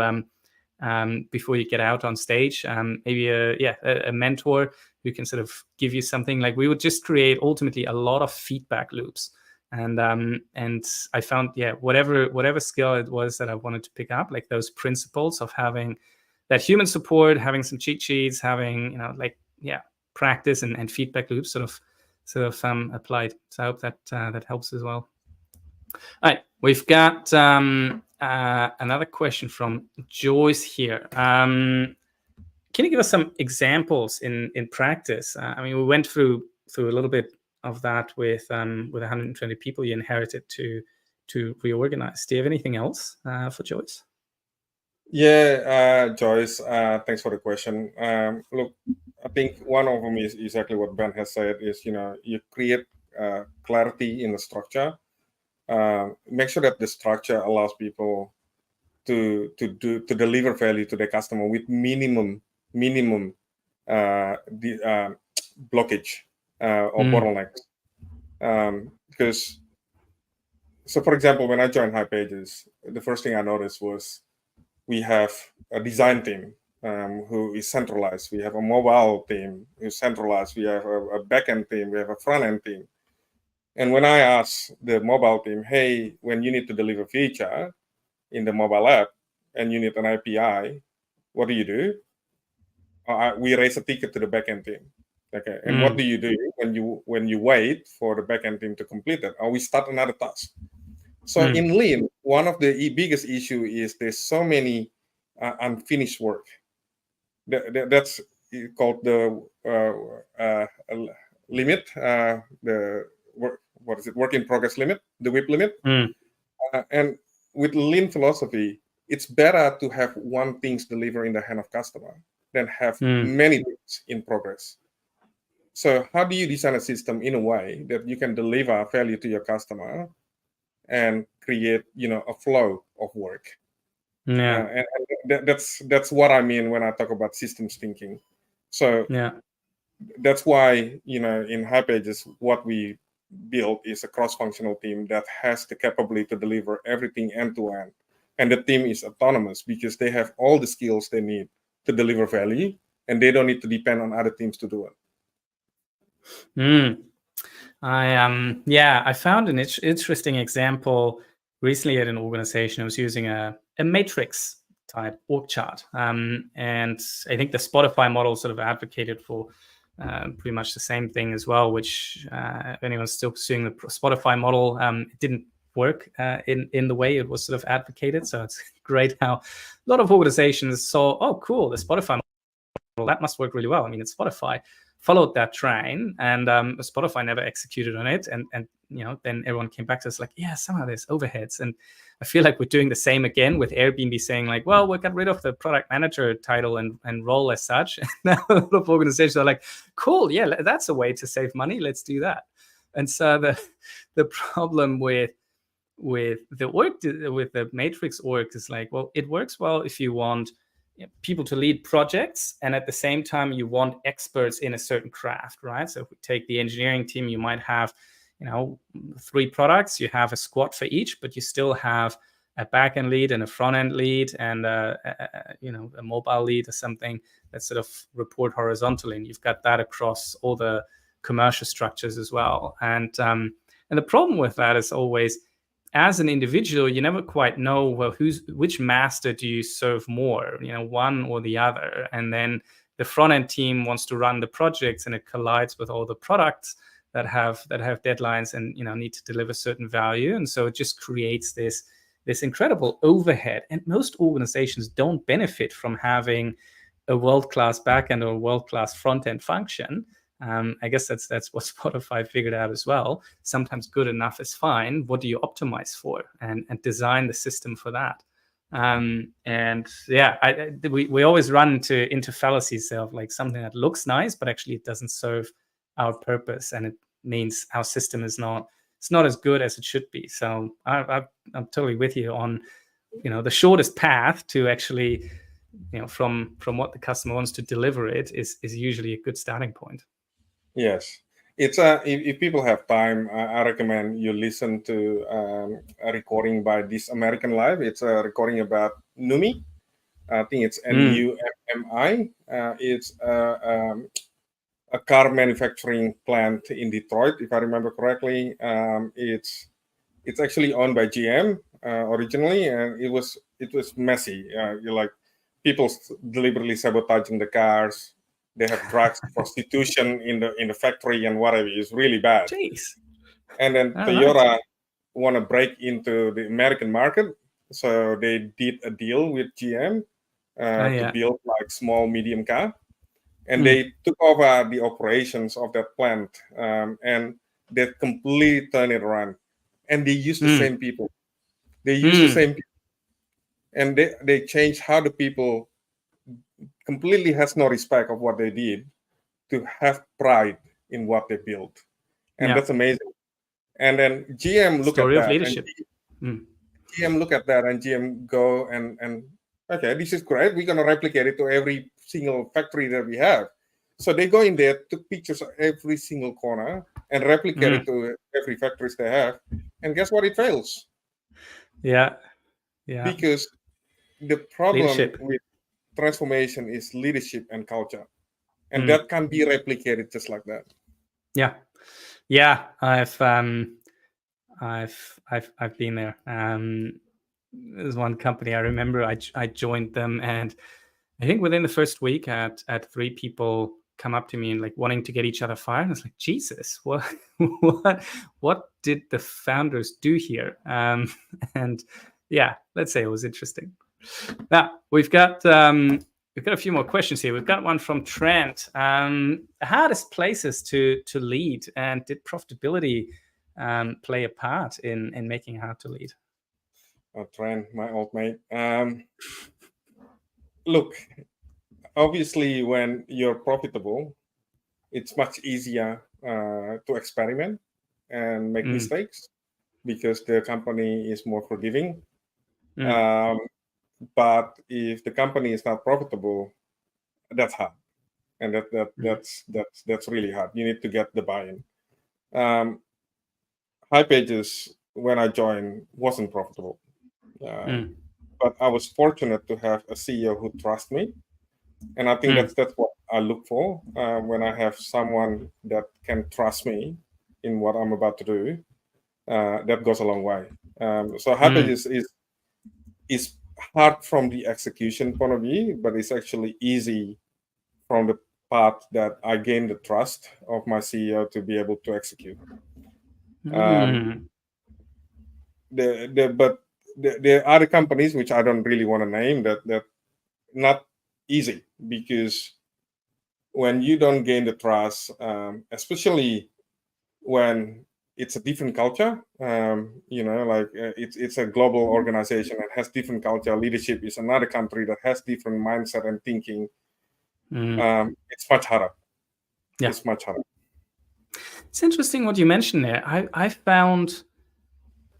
get out on stage. Maybe a mentor who can sort of give you something. Like, we would just create ultimately a lot of feedback loops. And I found, whatever skill it was that I wanted to pick up, like those principles of having that human support, having some cheat sheets, having practice and feedback loops sort of applied. So I hope that helps as well. All right, we've got another question from Joyce here. Can you give us some examples in practice? We went through a little bit of that with 120 people you inherited to reorganize. Do you have anything else for Joyce? Yeah, Joyce, thanks for the question. Look, I think one of them is exactly what Ben has said, is, you create clarity in the structure. Make sure that the structure allows people to deliver value to the customer with minimum blockage or bottlenecks. Because, so for example, when I joined hipages, the first thing I noticed was we have a design team who is centralized. We have a mobile team who's centralized. We have a back-end team. We have a front-end team. And when I ask the mobile team, hey, when you need to deliver feature in the mobile app and you need an API, what do? We raise a ticket to the backend team. Okay, and what do you do when you wait for the backend team to complete it? Or we start another task. So in Lean, one of the biggest issue is there's so many unfinished work. That's called the limit. The work in progress limit, the WIP limit. And with Lean philosophy, it's better to have one things deliver in the hand of customer than have many things in progress. So how do you design a system in a way that you can deliver value to your customer and create, a flow of work? And that's what I mean when I talk about systems thinking. So that's why, in hipages, what we build is a cross-functional team that has the capability to deliver everything end-to-end. And the team is autonomous because they have all the skills they need to deliver value, and they don't need to depend on other teams to do it. I found an interesting example recently at an organization. I was using a matrix type org chart. And I think the Spotify model sort of advocated for pretty much the same thing as well, which if anyone's still pursuing the Spotify model, it didn't work in the way it was sort of advocated. So it's great how a lot of organizations saw, oh, cool, the Spotify model, that must work really well. I mean, it's Spotify, followed that train, and Spotify never executed on it. And then everyone came back to us like, yeah, somehow there's overheads. And I feel like we're doing the same again with Airbnb saying like, well, we got rid of the product manager title and role as such. And now a lot of organizations are like, cool, yeah, that's a way to save money. Let's do that. And so the problem with the org, with the matrix org is like, well, it works well if you want people to lead projects, and at the same time you want experts in a certain craft, right? So if we take the engineering team, you might have 3 products, you have a squad for each, but you still have a back-end lead and a front-end lead and a mobile lead or something that sort of report horizontally, and you've got that across all the commercial structures as well. And the problem with that is always, as an individual, you never quite know, well, which master do you serve more, one or the other. And then the front end team wants to run the projects, and it collides with all the products that have deadlines and need to deliver certain value. And so it just creates this incredible overhead. And most organizations don't benefit from having a world-class backend or a world-class front-end function. I guess that's what Spotify figured out as well. Sometimes good enough is fine. What do you optimize for, and design the system for that? We always run into fallacies of like something that looks nice, but actually it doesn't serve our purpose, and it means our system is not as good as it should be. So I'm totally with you on the shortest path to actually from what the customer wants to deliver it is usually a good starting point. Yes, it's if people have time, I recommend you listen to a recording by This American Life. It's a recording about NUMI. I think it's NUMMI. It's a car manufacturing plant in Detroit, if I remember correctly. It's actually owned by GM originally, and it was messy. You're like people deliberately sabotaging the cars. They have drugs, prostitution in the factory, and whatever. It's really bad. Jeez. And then Toyota want to break into the American market, so they did a deal with GM to build like small, medium car, and they took over the operations of that plant, and they completely turned it around. And they use the same people. They use the same people, and they changed how the people completely has no respect of what they did to have pride in what they built. And that's amazing. And then GM look Story at of that. Leadership. GM look at that, and GM go and okay, this is great. We're gonna replicate it to every single factory that we have. So they go in there, took pictures of every single corner, and replicate it to every factories they have. And guess what? It fails. Yeah. Because the problem Leadership. with transformation is leadership and culture, and that can be replicated just like that. I've been there. There's one company I remember. I joined them, and I think within the first week, I had 3 people come up to me and like wanting to get each other fired. And I was like, Jesus, what did the founders do here? And let's say it was interesting. Now we've got a few more questions here. We've got one from Trent. Hardest places to lead, and did profitability play a part in making it hard to lead? Trent, my old mate. Look, obviously, when you're profitable, it's much easier to experiment and make mistakes because the company is more forgiving. But if the company is not profitable, that's hard, and that's really hard. You need to get the buy-in. hipages, when I joined, wasn't profitable, but I was fortunate to have a CEO who trusts me, and I think that's what I look for when I have someone that can trust me in what I'm about to do. That goes a long way. So hipages is hard from the execution point of view, but it's actually easy from the part that I gained the trust of my CEO to be able to execute. But the other companies, which I don't really want to name, that not easy, because when you don't gain the trust, especially when it's a different culture, it's a global organization that has different culture. Leadership is another country that has different mindset and thinking. It's much harder. Yeah. It's much harder. It's interesting what you mentioned there. I found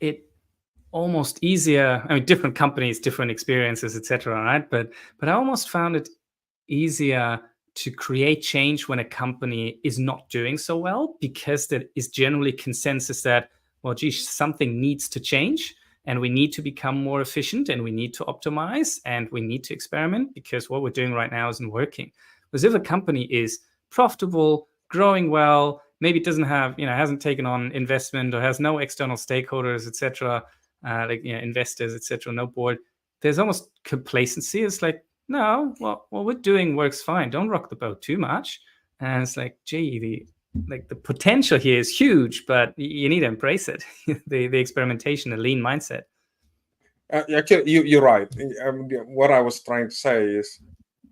it almost easier. I mean, different companies, different experiences, etc. Right? But I almost found it easier to create change when a company is not doing so well, because there is generally consensus that, well, geez, something needs to change, and we need to become more efficient, and we need to optimize, and we need to experiment, because what we're doing right now isn't working. Whereas if a company is profitable, growing well, maybe it doesn't have, hasn't taken on investment or has no external stakeholders, etc., investors, etc., no board, there's almost complacency. It's like, no, what we're doing works fine. Don't rock the boat too much. And it's like, gee, the potential here is huge, but you need to embrace it. the experimentation, the lean mindset. Actually, you're right. What I was trying to say is,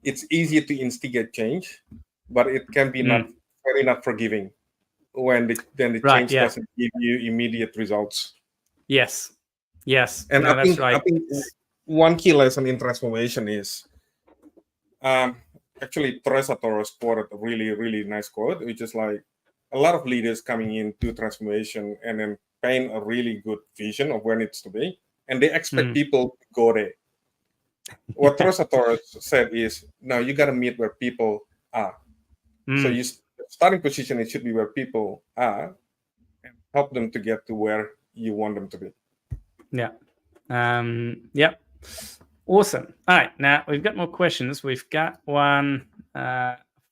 it's easier to instigate change, but it can be very not forgiving when the change doesn't give you immediate results. Yes. And no, I think one key lesson in transformation is, actually, Teresa Torres quoted a really, really nice quote, which is like, a lot of leaders coming into transformation and then paint a really good vision of where it needs to be, and they expect people to go there. What Teresa Torres said is, no, you got to meet where people are. So your starting position, it should be where people are, and help them to get to where you want them to be. Yeah. Yep. Awesome. All right. Now we've got more questions. We've got one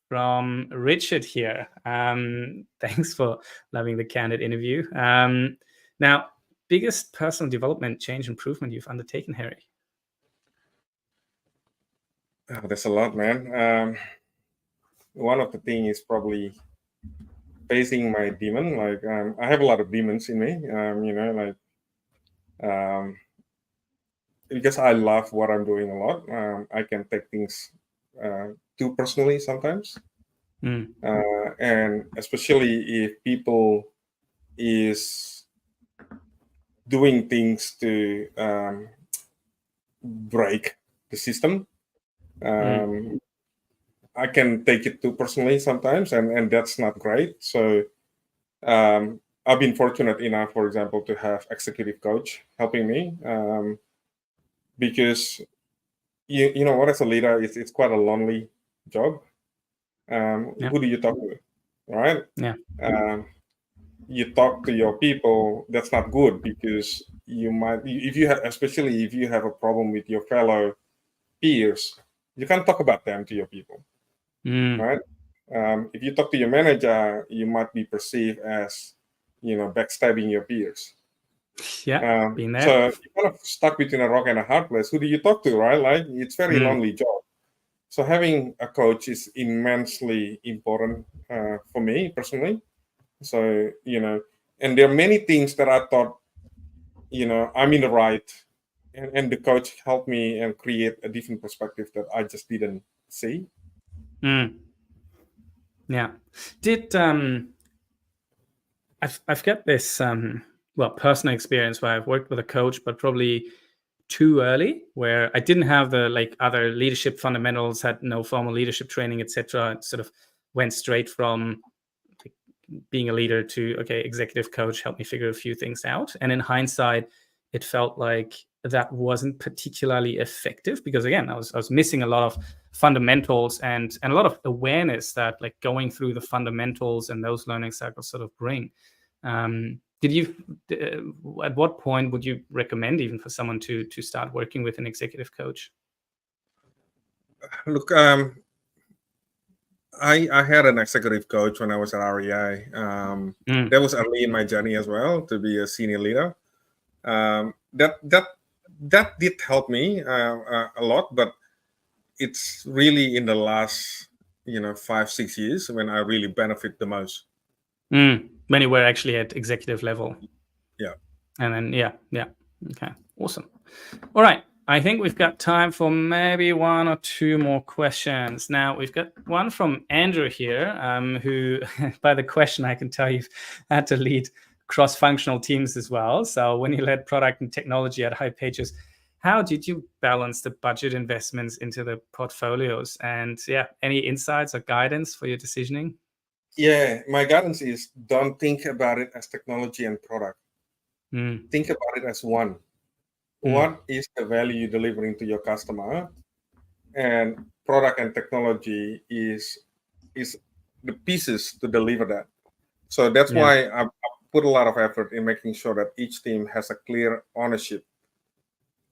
from Richard here. Thanks for loving the candid interview. Now, biggest personal development, change, improvement you've undertaken, Herry? Oh, there's a lot, man. One of the things is probably facing my demon. Like, I have a lot of demons in me. Because I love what I'm doing a lot. I can take things too personally sometimes. And especially if people is doing things to break the system, I can take it too personally sometimes, and that's not great. So I've been fortunate enough, for example, to have executive coach helping me, because you know what, as a leader, it's quite a lonely job. Who do you talk to, right? You talk to your people. That's not good, because you might, especially if you have a problem with your fellow peers, you can't talk about them to your people, right? If you talk to your manager, you might be perceived as, backstabbing your peers. Been there. So you're kind of stuck between a rock and a hard place. Who do you talk to, right? Like, it's very lonely job. So having a coach is immensely important for me personally. So, and there are many things that I thought, I'm in the right, and the coach helped me and create a different perspective that I just didn't see. Yeah. Did I've got this personal experience where I've worked with a coach, but probably too early, where I didn't have the other leadership fundamentals, had no formal leadership training, etc. Sort of went straight from being a leader to, okay, executive coach, help me figure a few things out. And in hindsight, it felt like that wasn't particularly effective, because again, I was missing a lot of fundamentals and a lot of awareness that going through the fundamentals and those learning cycles sort of bring. At what point would you recommend even for someone to start working with an executive coach? Look, I had an executive coach when I was at REI. That was early in my journey as well, to be a senior leader. That that did help me a lot, but it's really in the last 5-6 years when I really benefit the most. When you were actually at executive level. Yeah. And then yeah. Okay, awesome. All right. I think we've got time for maybe one or two more questions. Now, we've got one from Andrew here, who, by the question, I can tell you've had to lead cross-functional teams as well. So when you led product and technology at hipages, how did you balance the budget investments into the portfolios? And yeah, any insights or guidance for your decisioning? Yeah, my guidance is don't think about it as technology and product. Think about it as one. What is the value you're delivering to your customer? And product and technology is the pieces to deliver that. So that's why I put a lot of effort in making sure that each team has a clear ownership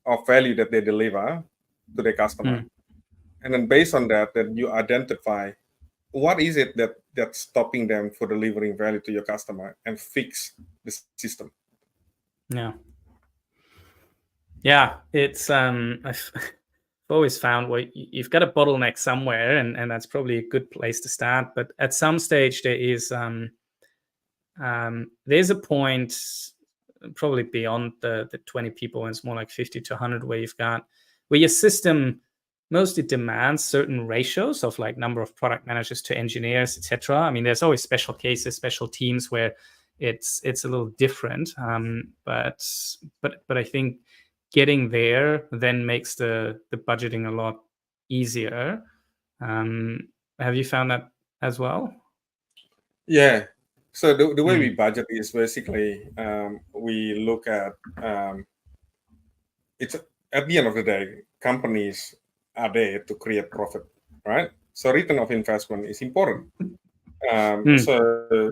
of value that they deliver to their customer. And then based on that, then you identify what is it that's stopping them for delivering value to your customer and fix the system. Yeah, it's I've always found you've got a bottleneck somewhere, and that's probably a good place to start. But at some stage, there's a point, probably beyond the 20 people, and it's more like 50 to 100, where your system mostly demands certain ratios of like number of product managers to engineers, etc. I mean, there's always special cases, special teams where it's a little different. But I think getting there then makes the budgeting a lot easier. Have you found that as well? Yeah. So the way we budget is basically we look at it's at the end of the day, companies are there to create profit, right? So return of investment is important. So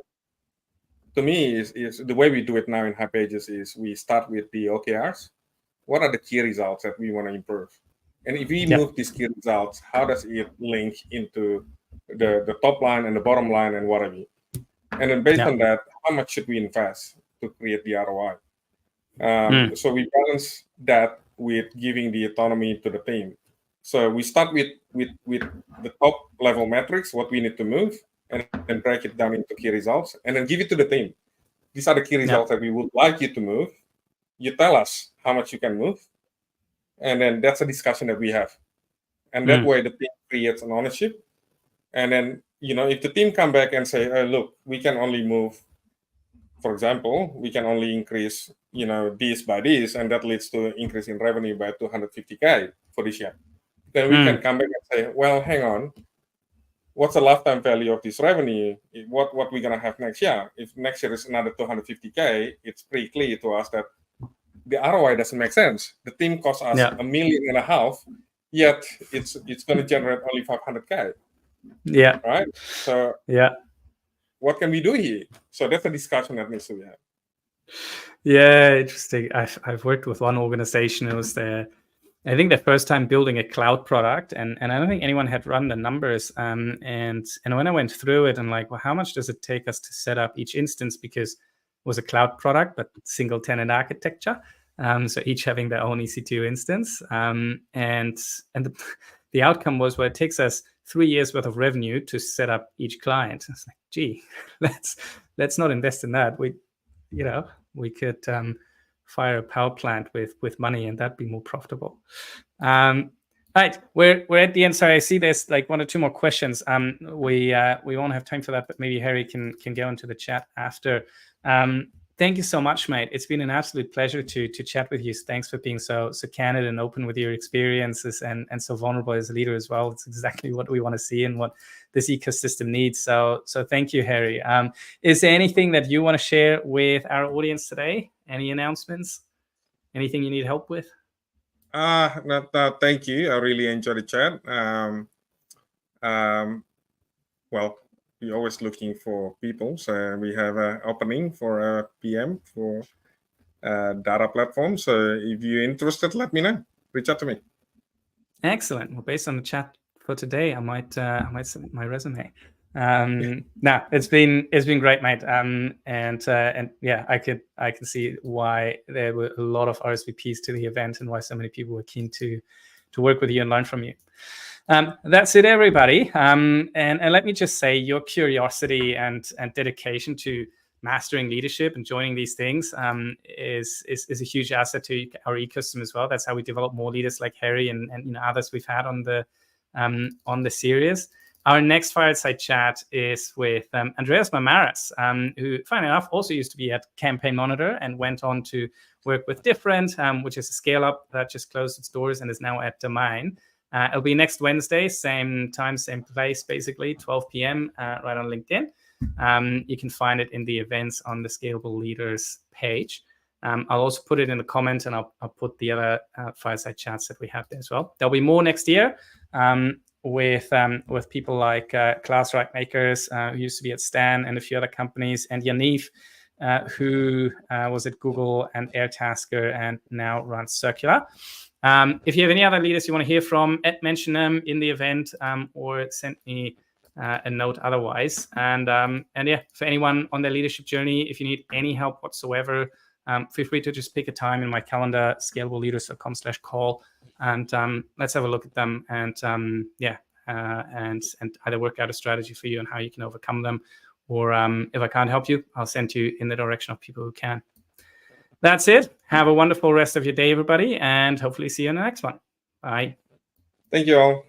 to me, is the way we do it now in hipages is we start with the OKRs. What are the key results that we want to improve? And if we move these key results, how does it link into the top line and the bottom line and whatever? And then based on that, how much should we invest to create the ROI? So we balance that with giving the autonomy to the team. So we start with the top level metrics, what we need to move, and then break it down into key results, and then give it to the team. These are the key results that we would like you to move. You tell us how much you can move, and then that's a discussion that we have. And that way the team creates an ownership. And then, if the team come back and say, look, we can only move, for example, we can only increase, this by this, and that leads to increase in revenue by 250K for this year. Then we can come back and say, well, hang on, what's the lifetime value of this revenue? What we're going to have next year? If next year is another 250K, it's pretty clear to us that the ROI doesn't make sense. The team costs us $1.5 million, yet it's going to generate only 500K. Yeah. Right. So what can we do here? So that's a discussion that needs to be had. Yeah, interesting. I've worked with one organization. It was I think the first time building a cloud product, and I don't think anyone had run the numbers. And when I went through it, I'm like, well, how much does it take us to set up each instance? Because it was a cloud product, but single tenant architecture. So each having their own EC2 instance. And the outcome was, well, it takes us 3 years worth of revenue to set up each client. It's like, gee, let's not invest in that. We could fire a power plant with money, and that'd be more profitable. Right, we're at the end. Sorry, I see there's like one or two more questions. We won't have time for that, but maybe Herry can go into the chat after. Thank you so much, mate. It's been an absolute pleasure to chat with you. Thanks for being so candid and open with your experiences and so vulnerable as a leader as well. It's exactly what we want to see and what this ecosystem needs. So thank you, Herry. Is there anything that you want to share with our audience today? Any announcements? Anything you need help with? No, thank you. I really enjoyed the chat. Well, we're always looking for people. So we have an opening for a PM for data platform. So if you're interested, let me know. Reach out to me. Excellent. Well, based on the chat for today, I might submit my resume. No, it's been great, mate. And yeah, I can see why there were a lot of RSVPs to the event and why so many people were keen to work with you and learn from you. That's it, everybody. And let me just say, your curiosity and dedication to mastering leadership and joining these things is a huge asset to our ecosystem as well. That's how we develop more leaders like Herry and others we've had on the series. Our next fireside chat is with Andreas Mamaras, who, funny enough, also used to be at Campaign Monitor and went on to work with Different, which is a scale-up that just closed its doors and is now at Domain. It'll be next Wednesday, same time, same place, basically, 12 p.m. Right on LinkedIn. You can find it in the events on the Scalable Leaders page. I'll also put it in the comments, and I'll put the other fireside chats that we have there as well. There'll be more next year with people like Klaus Reitmakers, who used to be at Stan and a few other companies, and Yaniv, who was at Google and Airtasker and now runs Circular. If you have any other leaders you want to hear from, mention them in the event or send me a note otherwise. And yeah, for anyone on their leadership journey, if you need any help whatsoever, feel free to just pick a time in my calendar, scalableleaders.com/call, and let's have a look at them and yeah, and either work out a strategy for you and how you can overcome them. Or if I can't help you, I'll send you in the direction of people who can. That's it. Have a wonderful rest of your day, everybody, and hopefully see you in the next one. Bye. Thank you all.